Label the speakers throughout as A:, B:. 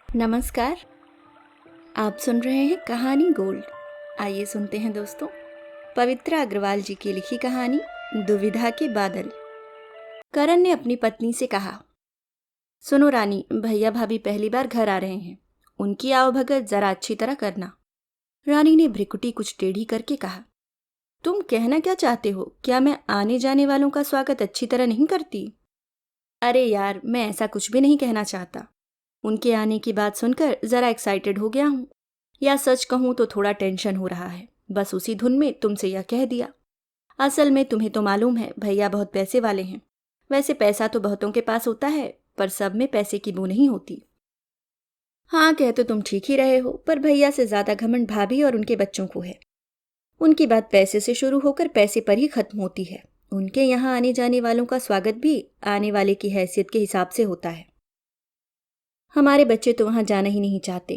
A: नमस्कार। आप सुन रहे हैं कहानी गोल्ड। आइए सुनते हैं दोस्तों, पवित्रा अग्रवाल जी की लिखी कहानी दुविधा के बादल। करण ने अपनी पत्नी से कहा, सुनो रानी, भैया भाभी पहली बार घर आ रहे हैं, उनकी आवभगत जरा अच्छी तरह करना। रानी ने भ्रिकुटी कुछ टेढ़ी करके कहा, तुम कहना क्या चाहते हो? क्या मैं आने जाने वालों का स्वागत अच्छी तरह नहीं करती? अरे यार, मैं ऐसा कुछ भी नहीं कहना चाहता। उनके आने की बात सुनकर जरा एक्साइटेड हो गया हूँ, या सच कहूँ तो थोड़ा टेंशन हो रहा है। बस उसी धुन में तुमसे यह कह दिया। असल में तुम्हें तो मालूम है, भैया बहुत पैसे वाले हैं। वैसे पैसा तो बहुतों के पास होता है, पर सब में पैसे की बू नहीं होती। हाँ, कह तो तुम ठीक ही रहे हो, पर भैया से ज्यादा घमंड भाभी और उनके बच्चों को है। उनकी बात पैसे से शुरू होकर पैसे पर ही खत्म होती है। उनके यहाँ आने जाने वालों का स्वागत भी आने वाले की हैसियत के हिसाब से होता है। हमारे बच्चे तो वहां जाना ही नहीं चाहते।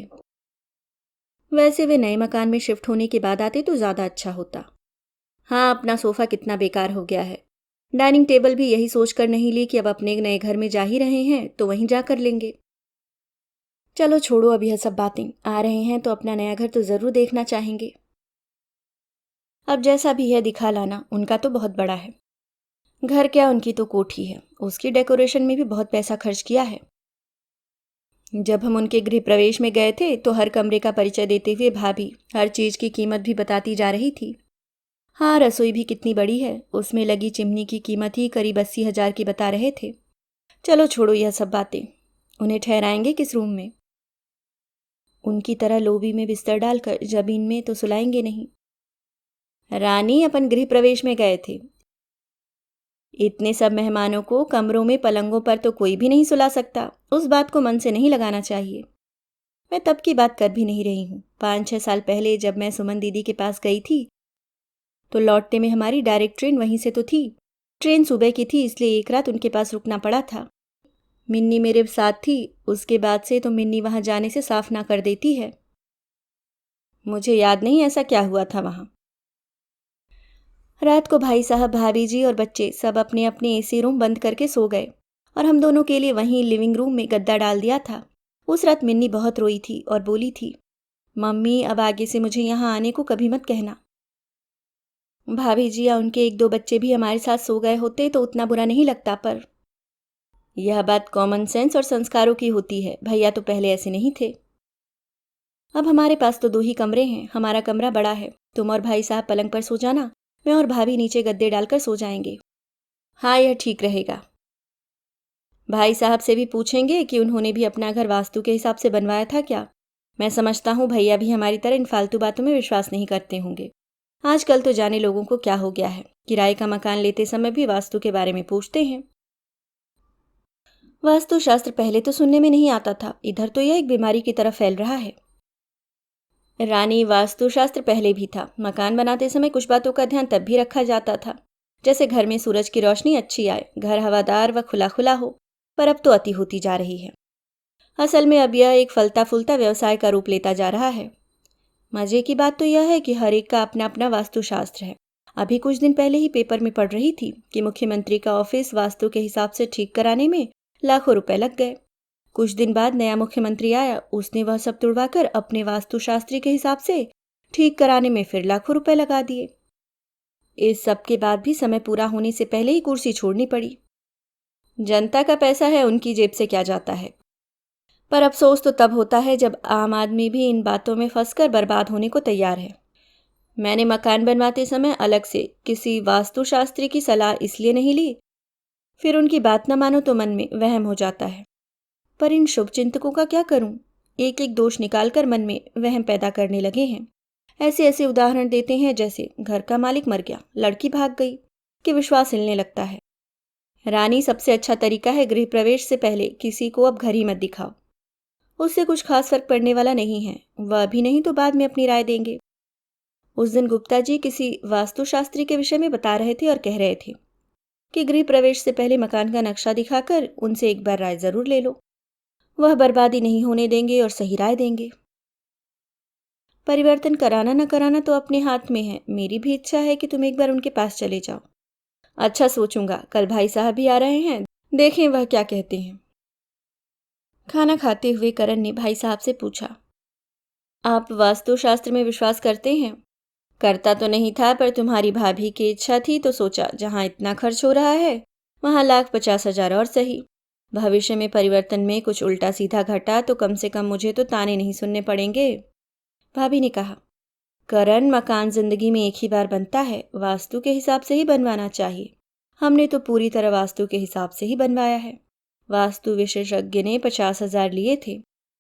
A: वैसे वे नए मकान में शिफ्ट होने के बाद आते तो ज्यादा अच्छा होता। हाँ, अपना सोफा कितना बेकार हो गया है। डाइनिंग टेबल भी यही सोचकर नहीं ली कि अब अपने नए घर में जा ही रहे हैं तो वहीं जाकर लेंगे। चलो छोड़ो अब यह सब बातें। आ रहे हैं तो अपना नया घर तो जरूर देखना चाहेंगे। अब जैसा भी है दिखा लाना, उनका तो बहुत बड़ा है। घर क्या, उनकी तो कोठी है। उसकी डेकोरेशन में भी बहुत पैसा खर्च किया है। जब हम उनके गृह प्रवेश में गए थे तो हर कमरे का परिचय देते हुए भाभी हर चीज की कीमत भी बताती जा रही थी। हाँ, रसोई भी कितनी बड़ी है। उसमें लगी चिमनी की कीमत ही करीब 80,000 की बता रहे थे। चलो छोड़ो यह सब बातें। उन्हें ठहराएंगे किस रूम में? उनकी तरह लोबी में बिस्तर डालकर जमीन में तो सुलाएंगे नहीं। रानी, अपन गृह प्रवेश में गए थे। इतने सब मेहमानों को कमरों में पलंगों पर तो कोई भी नहीं सुला सकता। उस बात को मन से नहीं लगाना चाहिए। मैं तब की बात कर भी नहीं रही हूँ। 5-6 साल पहले जब मैं सुमन दीदी के पास गई थी तो लौटने में हमारी डायरेक्ट ट्रेन वहीं से तो थी। ट्रेन सुबह की थी, इसलिए एक रात उनके पास रुकना पड़ा था। मिन्नी मेरे साथ थी। उसके बाद से तो मिन्नी वहां जाने से साफ ना कर देती है। मुझे याद नहीं ऐसा क्या हुआ था वहां। रात को भाई साहब, भाभी जी और बच्चे सब अपने अपने एसी रूम बंद करके सो गए और हम दोनों के लिए वहीं लिविंग रूम में गद्दा डाल दिया था। उस रात मिन्नी बहुत रोई थी और बोली थी, मम्मी अब आगे से मुझे यहाँ आने को कभी मत कहना। भाभी जी या उनके 1-2 बच्चे भी हमारे साथ सो गए होते तो उतना बुरा नहीं लगता, पर यह बात कॉमन सेंस और संस्कारों की होती है। भैया तो पहले ऐसे नहीं थे। अब हमारे पास तो 2 ही कमरे हैं। हमारा कमरा बड़ा है। तुम और भाई साहब पलंग पर सो जाना, मैं और भाभी नीचे गद्दे डालकर सो जाएंगे। हाँ, यह ठीक रहेगा। भाई साहब से भी पूछेंगे कि उन्होंने भी अपना घर वास्तु के हिसाब से बनवाया था क्या। मैं समझता हूँ भैया भी हमारी तरह इन फालतू बातों में विश्वास नहीं करते होंगे। आजकल तो जाने लोगों को क्या हो गया है, किराए का मकान लेते समय भी वास्तु के बारे में पूछते हैं। वास्तुशास्त्र पहले तो सुनने में नहीं आता था, इधर तो यह एक बीमारी की तरह फैल रहा है। रानी, वास्तुशास्त्र पहले भी था। मकान बनाते समय कुछ बातों का ध्यान तब भी रखा जाता था, जैसे घर में सूरज की रोशनी अच्छी आए, घर हवादार व खुला खुला हो। पर अब तो अति होती जा रही है। असल में अब यह एक फलता फूलता व्यवसाय का रूप लेता जा रहा है। मजे की बात तो यह है कि हर एक का अपना अपना वास्तुशास्त्र है। अभी कुछ दिन पहले ही पेपर में पढ़ रही थी कि मुख्यमंत्री का ऑफिस वास्तु के हिसाब से ठीक कराने में लाखों रुपए लग गए। कुछ दिन बाद नया मुख्यमंत्री आया, उसने वह सब तुड़वाकर अपने वास्तुशास्त्री के हिसाब से ठीक कराने में फिर लाखों रुपए लगा दिए। इस सब के बाद भी समय पूरा होने से पहले ही कुर्सी छोड़नी पड़ी। जनता का पैसा है, उनकी जेब से क्या जाता है। पर अफसोस तो तब होता है जब आम आदमी भी इन बातों में फंसकर बर्बाद होने को तैयार है। मैंने मकान बनवाते समय अलग से किसी वास्तुशास्त्री की सलाह इसलिए नहीं ली, फिर उनकी बात न मानो तो मन में वहम हो जाता है। पर इन शुभचिंतकों का क्या करूं? एक एक दोष निकालकर मन में वहम पैदा करने लगे हैं। ऐसे ऐसे उदाहरण देते हैं जैसे घर का मालिक मर गया, लड़की भाग गई, कि विश्वास हिलने लगता है। रानी, सबसे अच्छा तरीका है गृह प्रवेश से पहले किसी को अब घर ही मत दिखाओ। उससे कुछ खास फर्क पड़ने वाला नहीं है। वह भी नहीं तो बाद में अपनी राय देंगे। उस दिन गुप्ता जी किसी वास्तुशास्त्री के विषय में बता रहे थे और कह रहे थे कि गृह प्रवेश से पहले मकान का नक्शा दिखाकर उनसे एक बार राय जरूर ले लो। वह बर्बादी नहीं होने देंगे और सही राय देंगे। परिवर्तन कराना न कराना तो अपने हाथ में है। मेरी भी इच्छा है कि तुम एक बार उनके पास चले जाओ। अच्छा, सोचूंगा। कल भाई साहब भी आ रहे हैं, देखें वह क्या कहते हैं। खाना खाते हुए करण ने भाई साहब से पूछा, आप वास्तुशास्त्र में विश्वास करते हैं? करता तो नहीं था, पर तुम्हारी भाभी की इच्छा थी तो सोचा जहाँ इतना खर्च हो रहा है वहाँ 1,50,000 और सही। भविष्य में परिवर्तन में कुछ उल्टा सीधा घटा तो कम से कम मुझे तो ताने नहीं सुनने पड़ेंगे। भाभी ने कहा, करण, मकान जिंदगी में एक ही बार बनता है, वास्तु के हिसाब से ही बनवाना चाहिए। हमने तो पूरी तरह वास्तु के हिसाब से ही बनवाया है। वास्तु विशेषज्ञ ने 50,000 लिए थे,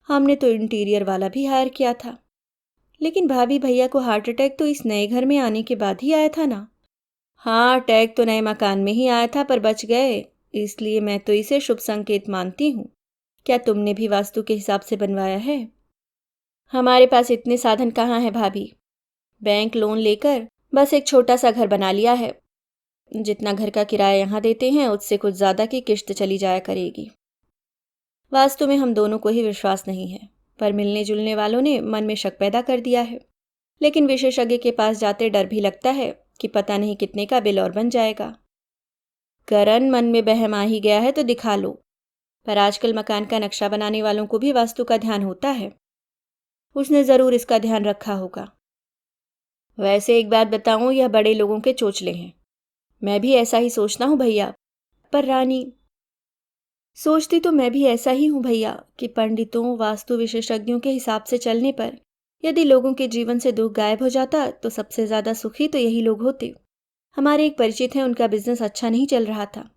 A: हमने तो इंटीरियर वाला भी हायर किया था। लेकिन भाभी, भैया को हार्ट अटैक तो इस नए घर में आने के बाद ही आया था ना? हाँ, अटैक तो नए मकान में ही आया था पर बच गए, इसलिए मैं तो इसे शुभ संकेत मानती हूँ। क्या तुमने भी वास्तु के हिसाब से बनवाया है? हमारे पास इतने साधन कहाँ हैं भाभी। बैंक लोन लेकर बस एक छोटा सा घर बना लिया है। जितना घर का किराया यहाँ देते हैं उससे कुछ ज़्यादा की किश्त चली जाया करेगी। वास्तु में हम दोनों को ही विश्वास नहीं है, पर मिलने जुलने वालों ने मन में शक पैदा कर दिया है। लेकिन विशेषज्ञ के पास जाते डर भी लगता है कि पता नहीं कितने का बिल और बन जाएगा। करण, मन में बहम आ ही गया है तो दिखा लो। पर आजकल मकान का नक्शा बनाने वालों को भी वास्तु का ध्यान होता है। उसने ज़रूर इसका ध्यान रखा होगा। वैसे एक बात बताऊं, यह बड़े लोगों के चोचले हैं। मैं भी ऐसा ही सोचता हूँ भैया। पर रानी, सोचती तो मैं भी ऐसा ही हूँ भैया कि पंडितों, वास्तु विशेषज्ञों के हिसाब से चलने पर यदि लोगों के जीवन से दुख गायब हो जाता तो सबसे ज़्यादा सुखी तो यही लोग होते। हमारे एक परिचित हैं, उनका बिजनेस अच्छा नहीं चल रहा था।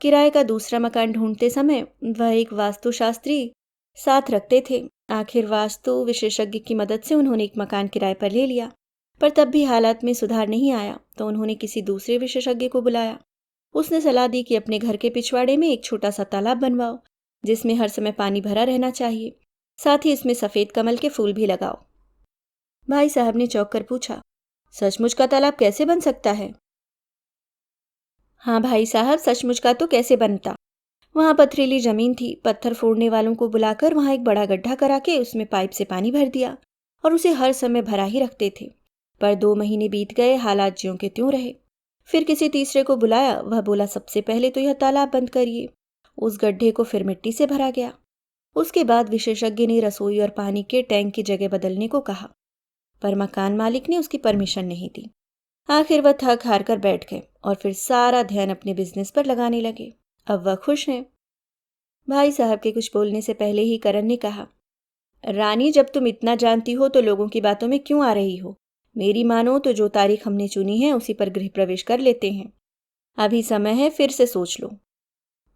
A: किराए का दूसरा मकान ढूंढते समय वह एक वास्तुशास्त्री साथ रखते थे। आखिर वास्तु विशेषज्ञ की मदद से उन्होंने एक मकान किराए पर ले लिया, पर तब भी हालात में सुधार नहीं आया तो उन्होंने किसी दूसरे विशेषज्ञ को बुलाया। उसने सलाह दी कि अपने घर के पिछवाड़े में एक छोटा सा तालाब बनवाओ जिसमें हर समय पानी भरा रहना चाहिए, साथ ही इसमें सफ़ेद कमल के फूल भी लगाओ। भाई साहब ने चौंक कर पूछा, सचमुच का तालाब कैसे बन सकता है? हाँ भाई साहब, सचमुच का तो कैसे बनता। वहाँ पथरीली जमीन थी, पत्थर फोड़ने वालों को बुलाकर वहाँ एक बड़ा गड्ढा करा के उसमें पाइप से पानी भर दिया और उसे हर समय भरा ही रखते थे। पर 2 महीने बीत गए, हालात ज्यों के त्यों रहे। फिर किसी तीसरे को बुलाया, वह बोला सबसे पहले तो यह तालाब बंद करिए। उस गड्ढे को फिर मिट्टी से भरा गया। उसके बाद विशेषज्ञ ने रसोई और पानी के टैंक की जगह बदलने को कहा, पर मकान मालिक ने उसकी परमिशन नहीं दी। आखिर वह थक हार कर बैठ गए और फिर सारा ध्यान अपने बिजनेस पर लगाने लगे। अब वह खुश हैं। भाई साहब के कुछ बोलने से पहले ही करण ने कहा, रानी, जब तुम इतना जानती हो तो लोगों की बातों में क्यों आ रही हो? मेरी मानो तो जो तारीख हमने चुनी है उसी पर गृह प्रवेश कर लेते हैं। अभी समय है, फिर से सोच लो।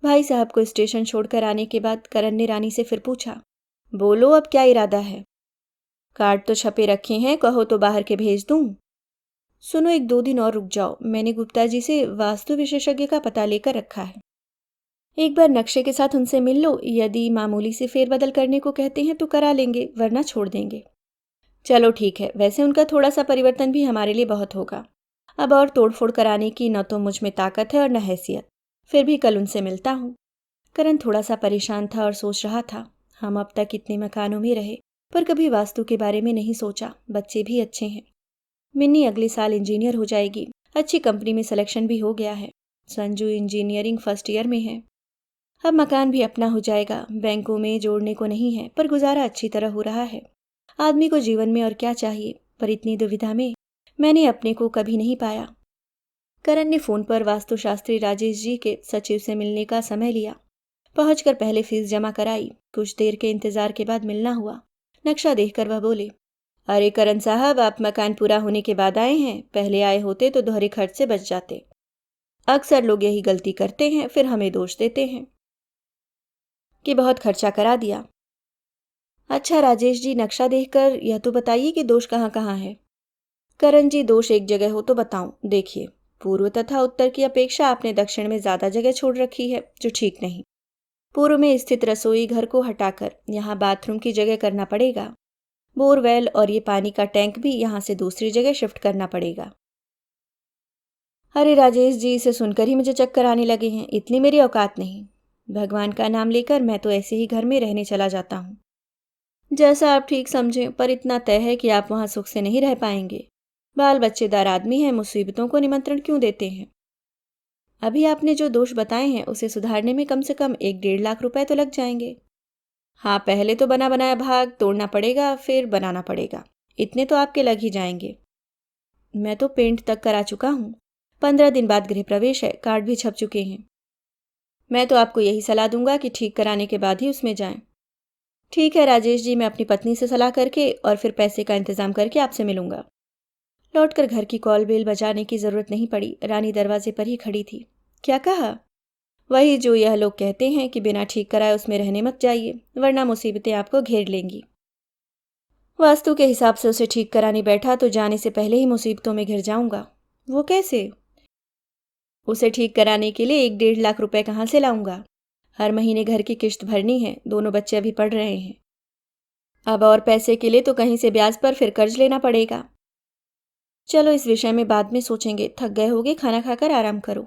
A: भाई साहब को स्टेशन छोड़कर आने के बाद करण ने रानी से फिर पूछा, बोलो अब क्या इरादा है? कार्ड तो छपे रखे हैं, कहो तो बाहर के भेज दूं? सुनो, 1-2 दिन और रुक जाओ, मैंने गुप्ता जी से वास्तु विशेषज्ञ का पता लेकर रखा है। एक बार नक्शे के साथ उनसे मिल लो, यदि मामूली से फेरबदल करने को कहते हैं तो करा लेंगे, वरना छोड़ देंगे। चलो ठीक है, वैसे उनका थोड़ा सा परिवर्तन भी हमारे लिए बहुत होगा। अब और तोड़फोड़ कराने की न तो मुझ में ताकत है और न हैसियत। फिर भी कल उनसे मिलता हूँ। करण थोड़ा सा परेशान था और सोच रहा था, हम अब तक इतने मकानों में रहे पर कभी वास्तु के बारे में नहीं सोचा। बच्चे भी अच्छे हैं। मिन्नी अगले साल इंजीनियर हो जाएगी, अच्छी कंपनी में सिलेक्शन भी हो गया है। संजू इंजीनियरिंग फर्स्ट ईयर में है। अब मकान भी अपना हो जाएगा, बैंकों में जोड़ने को नहीं है, पर गुजारा अच्छी तरह हो रहा है। आदमी को जीवन में और क्या चाहिए, पर इतनी दुविधा में मैंने अपने को कभी नहीं पाया। करण ने फोन पर वास्तुशास्त्री राजेश जी के सचिव से मिलने का समय लिया। पहुंचकर पहले फीस जमा कराई। कुछ देर के इंतजार के बाद मिलना हुआ। नक्शा देखकर वह बोले, अरे करण साहब, आप मकान पूरा होने के बाद आए हैं, पहले आए होते तो दोहरे खर्च से बच जाते। अक्सर लोग यही गलती करते हैं, फिर हमें दोष देते हैं कि बहुत खर्चा करा दिया। अच्छा राजेश जी, नक्शा देखकर यह तो बताइए कि दोष कहाँ कहाँ है। करण जी, दोष एक जगह हो तो बताऊं। देखिए, पूर्व तथा उत्तर की अपेक्षा आपने दक्षिण में ज्यादा जगह छोड़ रखी है, जो ठीक नहीं। पूर्व में स्थित रसोई घर को हटाकर यहाँ बाथरूम की जगह करना पड़ेगा। बोरवेल और ये पानी का टैंक भी यहाँ से दूसरी जगह शिफ्ट करना पड़ेगा। अरे राजेश जी, इसे सुनकर ही मुझे चक्कर आने लगे हैं। इतनी मेरी औकात नहीं। भगवान का नाम लेकर मैं तो ऐसे ही घर में रहने चला जाता हूँ। जैसा आप ठीक समझें, पर इतना तय है कि आप वहाँ सुख से नहीं रह पाएंगे। बाल बच्चेदार आदमी हैं, मुसीबतों को निमंत्रण क्यों देते हैं? अभी आपने जो दोष बताए हैं उसे सुधारने में कम से कम 1-1.5 लाख रुपए तो लग जाएंगे। हाँ, पहले तो बना बनाया भाग तोड़ना पड़ेगा, फिर बनाना पड़ेगा। इतने तो आपके लग ही जाएंगे। मैं तो पेंट तक करा चुका हूँ। 15 दिन बाद गृह प्रवेश है, कार्ड भी छप चुके हैं। मैं तो आपको यही सलाह दूंगा कि ठीक कराने के बाद ही उसमें जाएं। ठीक है राजेश जी, मैं अपनी पत्नी से सलाह करके और फिर पैसे का इंतजाम करके आपसे मिलूंगा। लौटकर घर की कॉल बेल बजाने की जरूरत नहीं पड़ी। रानी दरवाजे पर ही खड़ी थी। क्या कहा? वही जो यह लोग कहते हैं कि बिना ठीक कराए उसमें रहने मत जाइए, वरना मुसीबतें आपको घेर लेंगी। वास्तु के हिसाब से उसे ठीक कराने बैठा तो जाने से पहले ही मुसीबतों में घिर जाऊंगा। वो कैसे? उसे ठीक कराने के लिए 1-1.5 लाख रुपए कहाँ से लाऊंगा? हर महीने घर की किश्त भरनी है, दोनों बच्चे अभी पढ़ रहे हैं। अब और पैसे के लिए तो कहीं से ब्याज पर फिर कर्ज लेना पड़ेगा। चलो इस विषय में बाद में सोचेंगे, थक गए होगे, खाना खाकर आराम करो।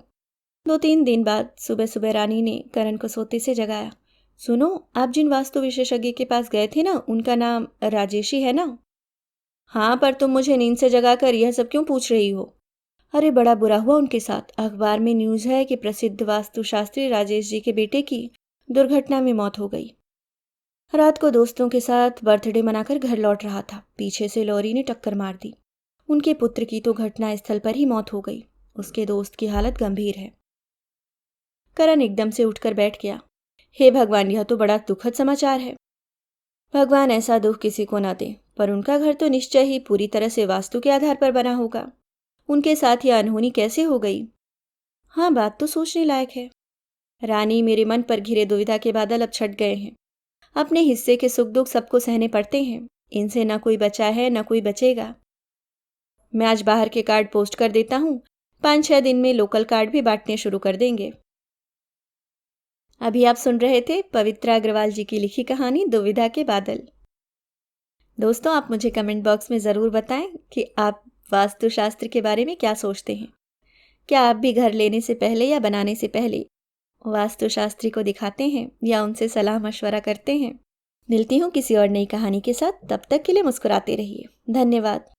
A: 2-3 दिन बाद सुबह सुबह रानी ने करण को सोते से जगाया। सुनो, आप जिन वास्तु विशेषज्ञ के पास गए थे ना, उनका नाम राजेशी है ना? हाँ, पर तुम मुझे नींद से जगाकर यह सब क्यों पूछ रही हो? अरे बड़ा बुरा हुआ उनके साथ। अखबार में न्यूज़ है कि प्रसिद्ध वास्तुशास्त्री राजेश जी के बेटे की दुर्घटना में मौत हो गई। रात को दोस्तों के साथ बर्थडे मनाकर घर लौट रहा था, पीछे से लॉरी ने टक्कर मार दी। उनके पुत्र की तो घटना स्थल पर ही मौत हो गई। उसके दोस्त की हालत गंभीर है। करण एकदम से उठकर बैठ गया। हे भगवान, यह तो बड़ा दुखद समाचार है। भगवान ऐसा दुख किसी को ना दे, पर उनका घर तो निश्चय ही पूरी तरह से वास्तु के आधार पर बना होगा। उनके साथ यह अनहोनी कैसे हो गई? हाँ, बात तो सोचने लायक है। रानी, मेरे मन पर घिरे दुविधा के बादल अब छट गए हैं। अपने हिस्से के सुख दुख सबको सहने पड़ते हैं। इनसे न कोई बचा है न कोई बचेगा। मैं आज बाहर के कार्ड पोस्ट कर देता हूँ। 5-6 दिन में लोकल कार्ड भी बांटने शुरू कर देंगे। अभी आप सुन रहे थे पवित्रा अग्रवाल जी की लिखी कहानी दुविधा के बादल। दोस्तों, आप मुझे कमेंट बॉक्स में ज़रूर बताएं कि आप वास्तुशास्त्र के बारे में क्या सोचते हैं। क्या आप भी घर लेने से पहले या बनाने से पहले वास्तुशास्त्री को दिखाते हैं या उनसे सलाह मशवरा करते हैं? मिलती हूँ किसी और नई कहानी के साथ। तब तक के लिए मुस्कुराते रहिए। धन्यवाद।